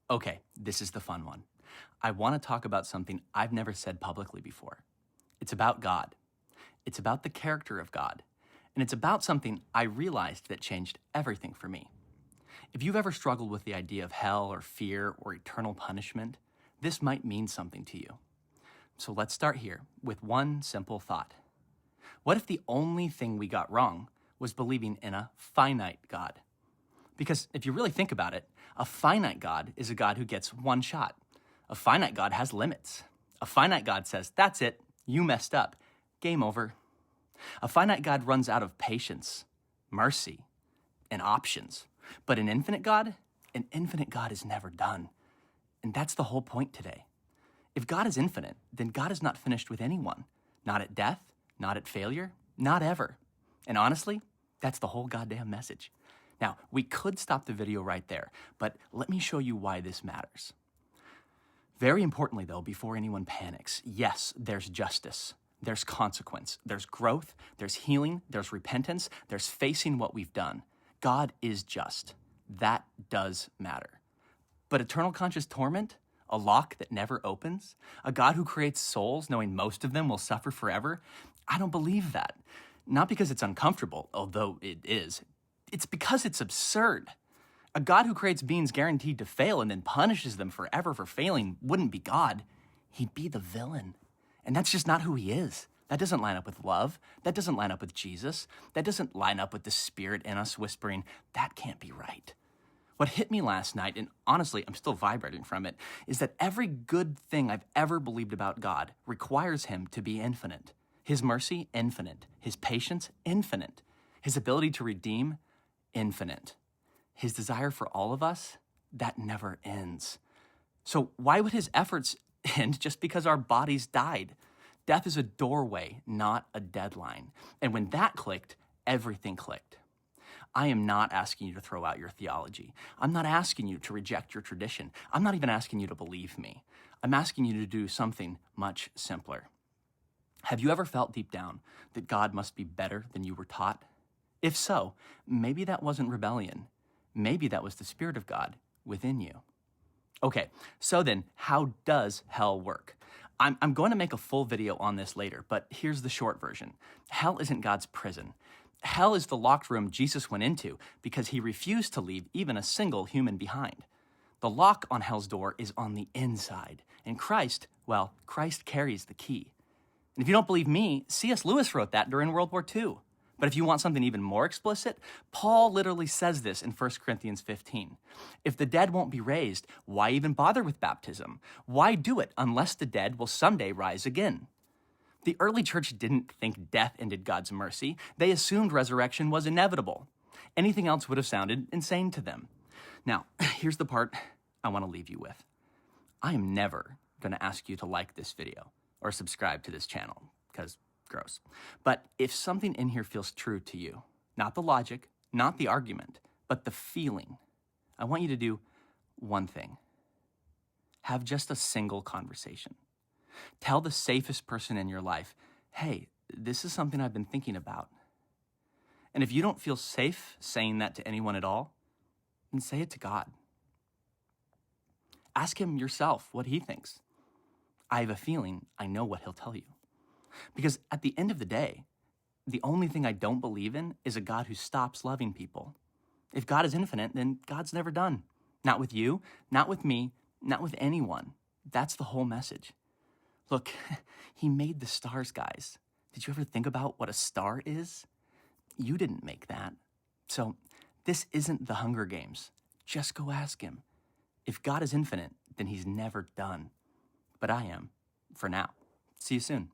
Okay, this is the fun one. I want to talk about something I've never said publicly before. It's about God. It's about the character of God. And it's about something I realized that changed everything for me. If you've ever struggled with the idea of hell or fear or eternal punishment, this might mean something to you. So let's start here with one simple thought. What if the only thing we got wrong was believing in a finite God? Because if you really think about it, a finite God is a God who gets one shot. A finite God has limits. A finite God says, that's it, you messed up, game over. A finite God runs out of patience, mercy, and options. But an infinite God is never done. And that's the whole point today. If God is infinite, then God is not finished with anyone. Not at death, not at failure, not ever. And honestly, that's the whole goddamn message. Now, we could stop the video right there, but let me show you why this matters. Very importantly, though, before anyone panics, yes, there's justice, there's consequence, there's growth, there's healing, there's repentance, there's facing what we've done. God is just. That does matter. But eternal conscious torment, a lock that never opens, a God who creates souls knowing most of them will suffer forever, I don't believe that. Not because it's uncomfortable, although it is. It's because it's absurd. A God who creates beings guaranteed to fail and then punishes them forever for failing wouldn't be God. He'd be the villain. And that's just not who he is. That doesn't line up with love. That doesn't line up with Jesus. That doesn't line up with the Spirit in us whispering, that can't be right. What hit me last night, and honestly, I'm still vibrating from it, is that every good thing I've ever believed about God requires him to be infinite. His mercy, infinite. His patience, infinite. His ability to redeem, infinite. His desire for all of us, that never ends. So why would his efforts end just because our bodies died? Death is a doorway, not a deadline. And when that clicked, everything clicked. I am not asking you to throw out your theology. I'm not asking you to reject your tradition. I'm not even asking you to believe me. I'm asking you to do something much simpler. Have you ever felt deep down that God must be better than you were taught? If so, maybe that wasn't rebellion. Maybe that was the Spirit of God within you. Okay, so then how does hell work? I'm going to make a full video on this later, but here's the short version. Hell isn't God's prison. Hell is the locked room Jesus went into because he refused to leave even a single human behind. The lock on hell's door is on the inside, and Christ carries the key. And if you don't believe me, C.S. Lewis wrote that during World War II. But if you want something even more explicit, Paul literally says this in 1 Corinthians 15. If the dead won't be raised, why even bother with baptism? Why do it unless the dead will someday rise again? The early church didn't think death ended God's mercy. They assumed resurrection was inevitable. Anything else would have sounded insane to them. Now, here's the part I want to leave you with. I am never going to ask you to like this video or subscribe to this channel, because gross. But if something in here feels true to you, not the logic, not the argument, but the feeling, I want you to do one thing. Have just a single conversation. Tell the safest person in your life, hey, this is something I've been thinking about. And if you don't feel safe saying that to anyone at all, then say it to God. Ask him yourself what he thinks. I have a feeling I know what he'll tell you. Because at the end of the day, the only thing I don't believe in is a God who stops loving people. If God is infinite, then God's never done. Not with you, not with me, not with anyone. That's the whole message. Look, he made the stars, guys. Did you ever think about what a star is? You didn't make that. So this isn't the Hunger Games. Just go ask him. If God is infinite, then he's never done. But I am, for now. See you soon.